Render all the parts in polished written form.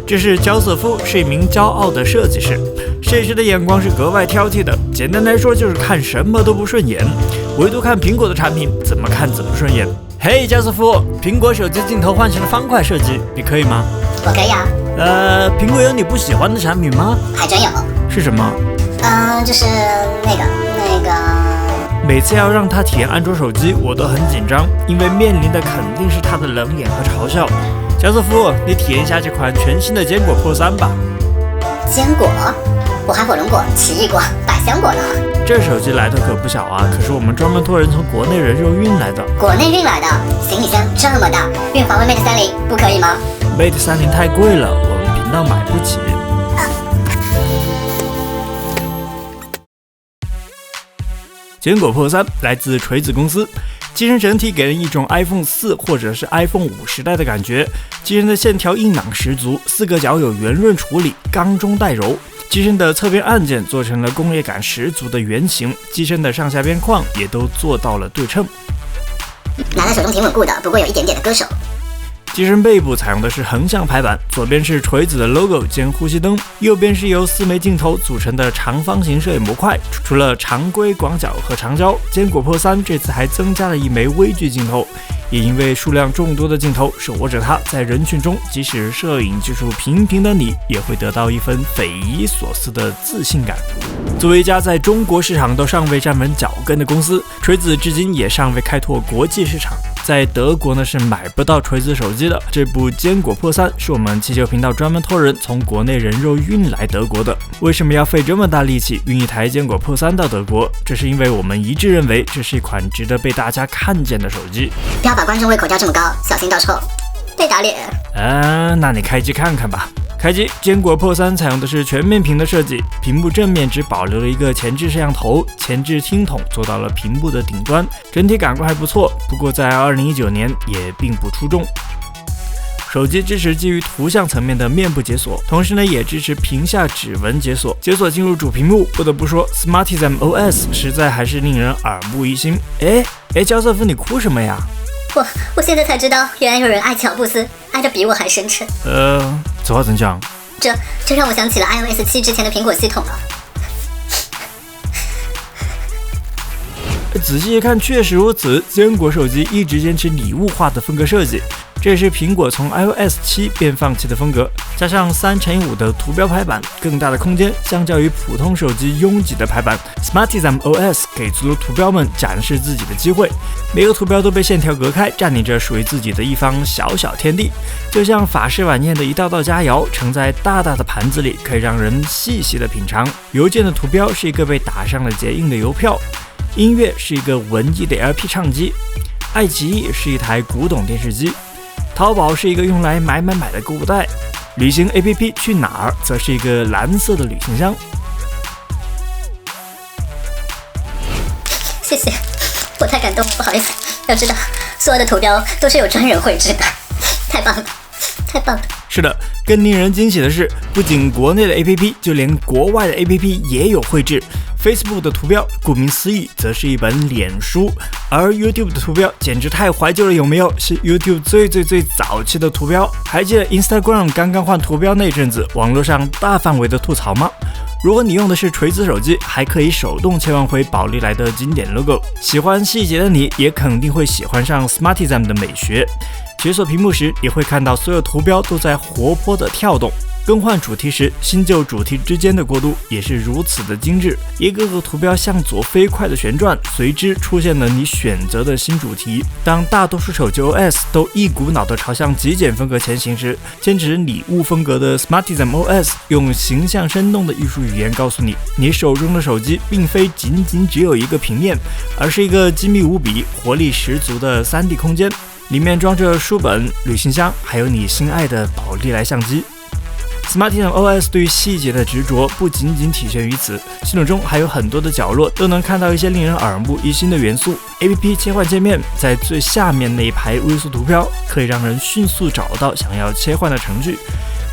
这是焦瑟夫，是一名骄傲的设计师，设计师的眼光是格外挑剔的。简单来说，就是看什么都不顺眼，唯独看苹果的产品，怎么看怎么顺眼。嘿，焦瑟夫，苹果手机镜头换成了方块设计，你可以吗？我可以啊。苹果有你不喜欢的产品吗？还真有。是什么？就是那个。每次要让他体验安卓手机，我都很紧张，因为面临的肯定是他的冷眼和嘲笑。焦瑟夫，你体验一下这款全新的坚果 Pro 3吧。坚果？我还火龙果、奇异果、百香果呢。这手机来头可不小啊，可是我们专门托人从国内人肉运来的。国内运来的？行李箱这么大，运华为 Mate 30不可以吗？ Mate 30太贵了，我们频道买不起。坚果 Pro 3来自锤子公司，机身整体给人一种 iPhone 4或者是 iPhone 5时代的感觉。机身的线条硬朗十足，四个角有圆润处理，刚中带柔。机身的侧边按键做成了工业感十足的圆形，机身的上下边框也都做到了对称。拿在手中挺稳固的，不过有一点点的割手。机身背部采用的是横向排版，左边是锤子的 logo 兼呼吸灯，右边是由4枚镜头组成的长方形摄影模块。除了常规、广角和长焦，坚果 Pro 3这次还增加了1枚微距镜头，也因为数量众多的镜头，手握着它，在人群中，即使摄影技术平平的你，也会得到一份匪夷所思的自信感。作为一家在中国市场都尚未站稳脚跟的公司，锤子至今也尚未开拓国际市场。在德国呢是买不到锤子手机的。这部坚果 Pro 3是我们气球频道专门托人从国内人肉运来德国的。为什么要费这么大力气运一台坚果 Pro 3到德国？这是因为我们一致认为这是一款值得被大家看见的手机。不要把观众胃口吊这么高，小心到时候被打脸。那你开机看看吧。开机，坚果 Pro 3采用的是全面屏的设计，屏幕正面只保留了一个前置摄像头，前置听筒做到了屏幕的顶端，整体感官还不错，不过在2019年也并不出众。手机支持基于图像层面的面部解锁，同时呢也支持屏下指纹解锁。解锁进入主屏幕，不得不说 Smartisan OS 实在还是令人耳目一新。焦瑟夫，你哭什么呀？我现在才知道，原来有人爱乔布斯，爱得比我还深沉。此话怎讲？这让我想起了 iOS 7之前的苹果系统了。仔细一看，确实如此。坚果手机一直坚持礼物化的风格设计，这也是苹果从 iOS 7便放弃的风格。加上3×5的图标排版，更大的空间，相较于普通手机拥挤的排版 ，Smartisan OS 给足了图标们展示自己的机会。每个图标都被线条隔开，占领着属于自己的一方小小天地，就像法式晚宴的一道道佳肴，盛在大大的盘子里，可以让人细细的品尝。邮件的图标是一个被打上了结印的邮票。音乐是一个文艺的 LP 唱机，爱奇艺是一台古董电视机，淘宝是一个用来买的购物袋，旅行 APP 去哪儿则是一个蓝色的旅行箱。谢谢，我太感动了，不好意思。要知道，所有的图标都是有专人绘制的，太棒了，太棒了。是的，更令人惊喜的是，不仅国内的 APP， 就连国外的 APP 也有绘制。Facebook 的图标，顾名思义，则是一本脸书，而 YouTube 的图标简直太怀旧了，有没有？是 YouTube 最早期的图标。还记得 Instagram 刚刚换图标那阵子，网络上大范围的吐槽吗？如果你用的是锤子手机，还可以手动切换回宝丽来的经典 logo。喜欢细节的你，也肯定会喜欢上 Smartisan 的美学。解锁屏幕时，也会看到所有图标都在活泼的跳动。更换主题时，新旧主题之间的过渡也是如此的精致，一个个图标向左飞快的旋转，随之出现了你选择的新主题。当大多数手机 OS 都一股脑的朝向极简风格前行时，坚持礼物风格的 Smartisan OS 用形象生动的艺术语言告诉你，你手中的手机并非仅只有一个平面，而是一个精密无比、活力十足的3D 空间，里面装着书本、旅行箱，还有你心爱的宝丽来相机。Smartisan OS 对于细节的执着不仅体现于此，系统中还有很多的角落都能看到一些令人耳目一新的元素。APP 切换界面在最下面那一排微缩图标，可以让人迅速找到想要切换的程序。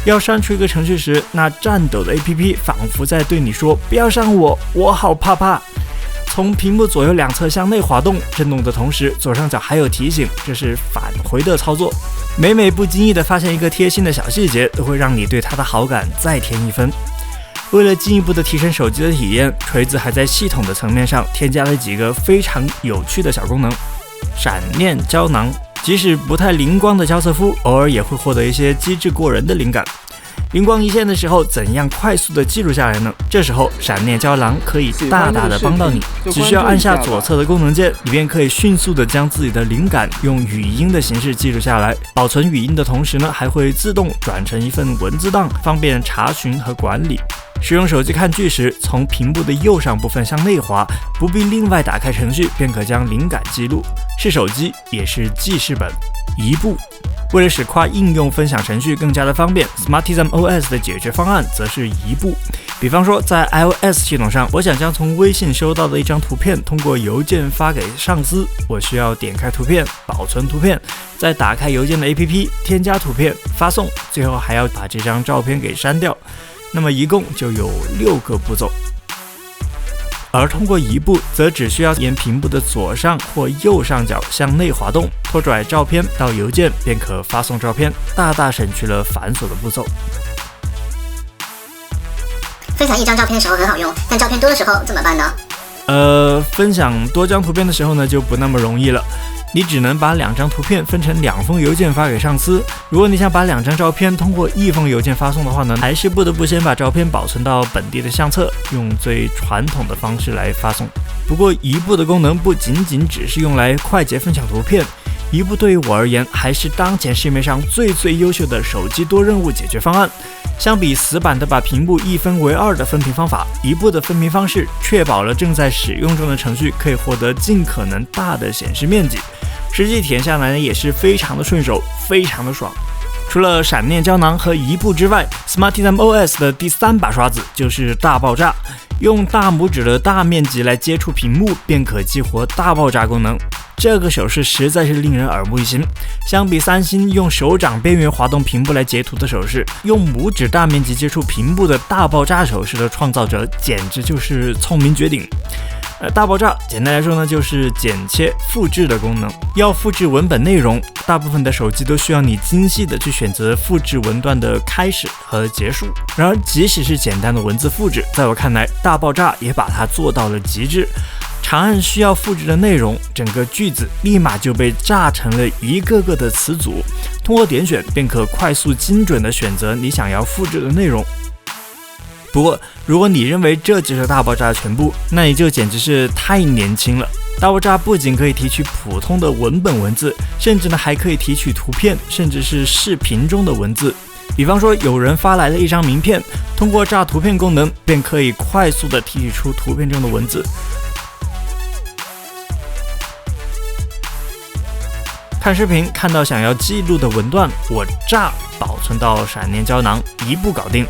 要删除一个程序时，那颤抖的 APP 仿佛在对你说：“不要删我，我好怕。”从屏幕左右两侧向内滑动，震动的同时，左上角还有提醒，这是返回的操作。每不经意的发现一个贴心的小细节，都会让你对它的好感再添1分。为了进一步的提升手机的体验，锤子还在系统的层面上添加了几个非常有趣的小功能。闪念胶囊，即使不太灵光的焦色夫，偶尔也会获得一些机智过人的灵感。灵光一现的时候，怎样快速的记录下来呢？这时候闪念胶囊可以大大的帮到你，只需要按下左侧的功能键，你便可以迅速的将自己的灵感用语音的形式记录下来。保存语音的同时呢，还会自动转成一份文字档，方便查询和管理。使用手机看剧时，从屏幕的右上部分向内滑，不必另外打开程序，便可将灵感记录。是手机，也是记事本。移步。为了使跨应用分享程序更加的方便 ，Smartisan OS 的解决方案则是移步。比方说，在 iOS 系统上，我想将从微信收到的一张图片通过邮件发给上司，我需要点开图片，保存图片，再打开邮件的 APP， 添加图片，发送，最后还要把这张照片给删掉。那么一共就有6个步骤。而通过移步，则只需要沿屏幕的左上或右上角向内滑动，拖拽照片到邮件，便可发送照片，大大省去了繁琐的步骤。分享一张照片的时候很好用，但照片多的时候怎么办呢？分享多张图片的时候呢，就不那么容易了。你只能把2张图片分成2封邮件发给上司。如果你想把2张照片通过1封邮件发送的话呢，还是不得不先把照片保存到本地的相册，用最传统的方式来发送。不过移步的功能不仅仅只是用来快捷分享图片，移步对于我而言还是当前市面上最优秀的手机多任务解决方案。相比死板的把屏幕1分为2的分屏方法，移步的分屏方式确保了正在使用中的程序可以获得尽可能大的显示面积。实际体验下来呢，也是非常的顺手，非常的爽。除了闪念胶囊和移步之外 ，Smartisan OS 的第3把刷子就是大爆炸。用大拇指的大面积来接触屏幕，便可激活大爆炸功能。这个手势实在是令人耳目一新。相比三星用手掌边缘滑动屏幕来截图的手势，用拇指大面积接触屏幕的大爆炸手势的创造者，简直就是聪明绝顶。大爆炸简单来说呢，就是剪切复制的功能。要复制文本内容，大部分的手机都需要你精细的去选择复制文段的开始和结束。然而即使是简单的文字复制，在我看来大爆炸也把它做到了极致。长按需要复制的内容，整个句子立马就被炸成了一个个的词组，通过点选便可快速精准的选择你想要复制的内容。不过如果你认为这就是大爆炸的全部，那你就简直是太年轻了。大爆炸不仅可以提取普通的文本文字，甚至呢还可以提取图片，甚至是视频中的文字。比方说有人发来了一张名片，通过炸图片功能便可以快速的提取出图片中的文字。看视频看到想要记录的文段，我炸保存到闪念胶囊，一步搞定。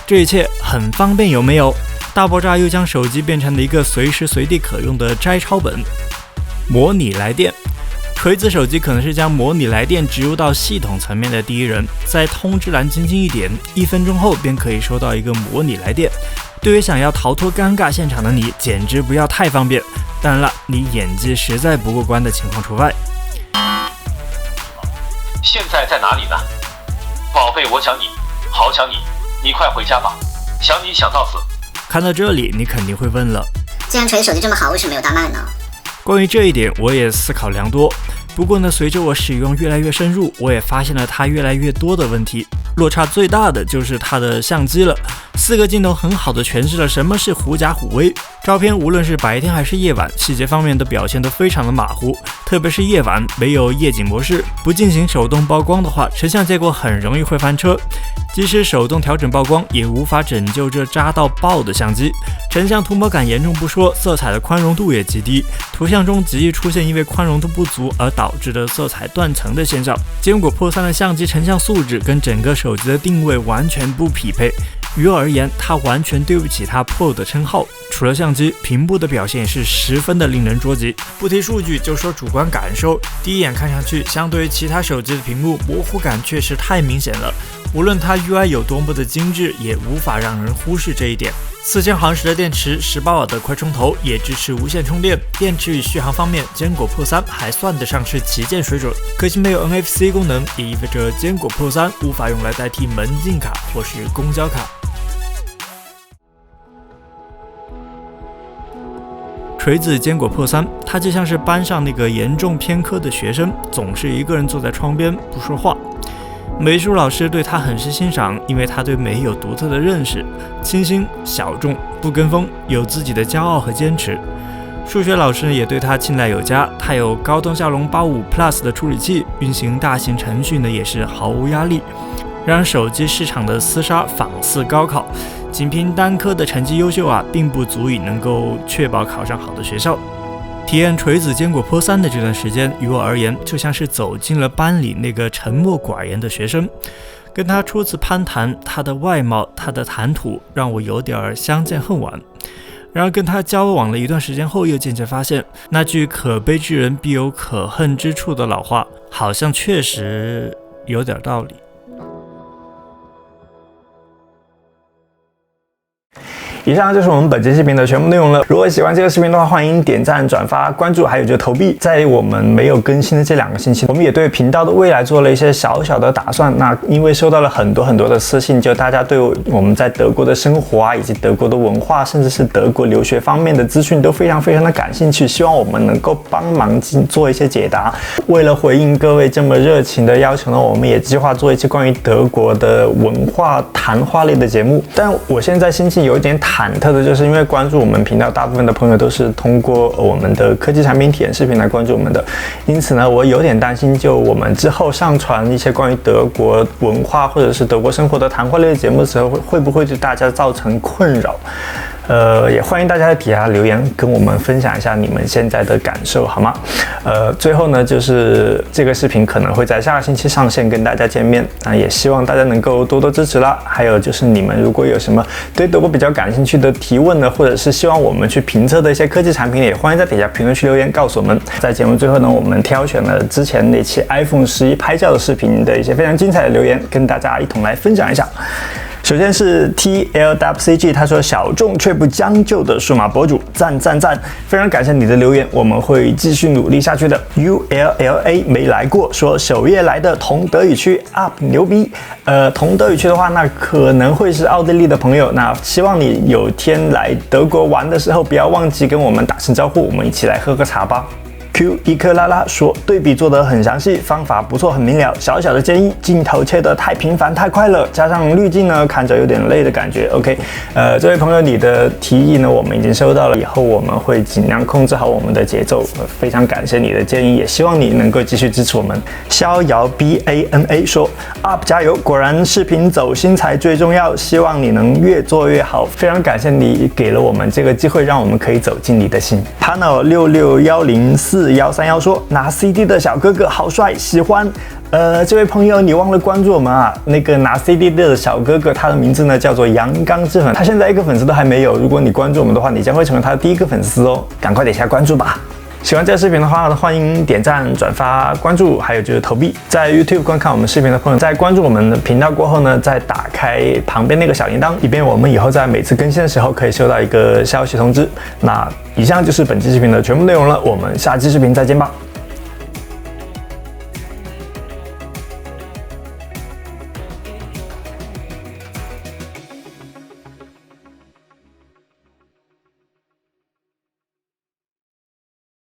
这一切很方便，有没有？大爆炸又将手机变成了一个随时随地可用的摘抄本。模拟来电，锤子手机可能是将模拟来电植入到系统层面的第一人，在通知栏轻轻一点，1分钟后便可以收到一个模拟来电。对于想要逃脱尴尬现场的你，简直不要太方便。当然了，你演技实在不过关的情况除外。现在在哪里呢？宝贝，我想你，好想你，你快回家吧，想你想到死。看到这里，你肯定会问了，既然锤子手机这么好，为什么没有大卖呢？关于这一点，我也思考良多。不过呢，随着我使用越来越深入，我也发现了它越来越多的问题。落差最大的就是它的相机了，4个镜头很好的诠释了什么是狐假虎威。照片无论是白天还是夜晚，细节方面的表现都非常的马虎，特别是夜晚没有夜景模式，不进行手动曝光的话，成像结果很容易会翻车。即使手动调整曝光，也无法拯救这渣到爆的相机。成像涂抹感严重不说，色彩的宽容度也极低，图像中极易出现因为宽容度不足而导致的色彩断层的现象。结果破散的相机成像素质跟整个手机的定位完全不匹配。于我而言，它完全对不起它 Pro 的称号。除了相机，屏幕的表现也是十分的令人捉急。不提数据，就说主观感受，第一眼看上去，相对于其他手机的屏幕，模糊感确实太明显了。无论它 UI 有多么的精致，也无法让人忽视这一点。4000毫安时的电池，18瓦的快充头，也支持无线充电。电池与续航方面，坚果 Pro 3还算得上是旗舰水准。可惜没有 NFC 功能，也意味着坚果 Pro 3无法用来代替门禁卡或是公交卡。锤子坚果 Pro 3，它就像是班上那个严重偏科的学生，总是一个人坐在窗边不说话。美术老师对他很是欣赏，因为他对美有独特的认识，清新小众，不跟风，有自己的骄傲和坚持。数学老师也对他青睐有加，他有高通骁龙85 Plus 的处理器，运行大型程序呢也是毫无压力。然而手机市场的厮杀仿似高考，仅凭单科的成绩优秀并不足以能够确保考上好的学校。体验锤子坚果 Pro 3的这段时间，于我而言就像是走进了班里那个沉默寡言的学生，跟他初次攀谈，他的外貌，他的谈吐让我有点相见恨晚。然而跟他交往了一段时间后，又渐渐发现那句可悲之人必有可恨之处的老话，好像确实有点道理。以上就是我们本期视频的全部内容了。如果喜欢这个视频的话，欢迎点赞、转发、关注，还有就投币。在我们没有更新的这2个星期，我们也对频道的未来做了一些小小的打算。那因为收到了很多的私信，就大家对我们在德国的生活以及德国的文化，甚至是德国留学方面的资讯都非常的感兴趣，希望我们能够帮忙做一些解答。为了回应各位这么热情的要求呢，我们也计划做一期关于德国的文化谈话类的节目。但我现在心情有一点忐忑的，就是因为关注我们频道大部分的朋友都是通过我们的科技产品体验视频来关注我们的，因此呢，我有点担心，就我们之后上传一些关于德国文化或者是德国生活的谈话类的节目的时候，会不会对大家造成困扰？也欢迎大家在底下留言跟我们分享一下你们现在的感受，好吗？最后呢，就是这个视频可能会在下个星期上线跟大家见面，也希望大家能够多多支持啦。还有就是你们如果有什么对德国比较感兴趣的提问呢，或者是希望我们去评测的一些科技产品，也欢迎在底下评论区留言告诉我们。在节目最后呢，我们挑选了之前那期 iPhone 11拍照的视频的一些非常精彩的留言，跟大家一同来分享一下。首先是 TLWCG， 他说小众却不将就的数码博主，赞！非常感谢你的留言，我们会继续努力下去的。ULLA 没来过说首页来的同德语区 UP 牛逼，同德语区的话，那可能会是奥地利的朋友，那希望你有天来德国玩的时候，不要忘记跟我们打声招呼，我们一起来喝个茶吧。Q 一克拉拉说对比做得很详细，方法不错，很明了。小小的建议，镜头切得太频繁太快了，加上滤镜呢，看着有点累的感觉。OK， 这位朋友你的提议呢，我们已经收到了，以后我们会尽量控制好我们的节奏。非常感谢你的建议，也希望你能够继续支持我们。逍遥 BANA 说 UP 加油，果然视频走心才最重要，希望你能越做越好。非常感谢你给了我们这个机会，让我们可以走进你的心。Pano 6610411说拿 CD 的小哥哥好帅，喜欢。这位朋友你忘了关注我们啊？那个拿 CD 的小哥哥，他的名字呢叫做阳刚之粉，他现在1个粉丝都还没有。如果你关注我们的话，你将会成为他的第1个粉丝哦，赶快点下关注吧。喜欢这个视频的话，欢迎点赞、转发、关注，还有就是投币。在 YouTube 观看我们视频的朋友，在关注我们的频道过后呢，再打开旁边那个小铃铛，以便我们以后在每次更新的时候可以收到一个消息通知。那以上就是本期视频的全部内容了，我们下期视频再见吧。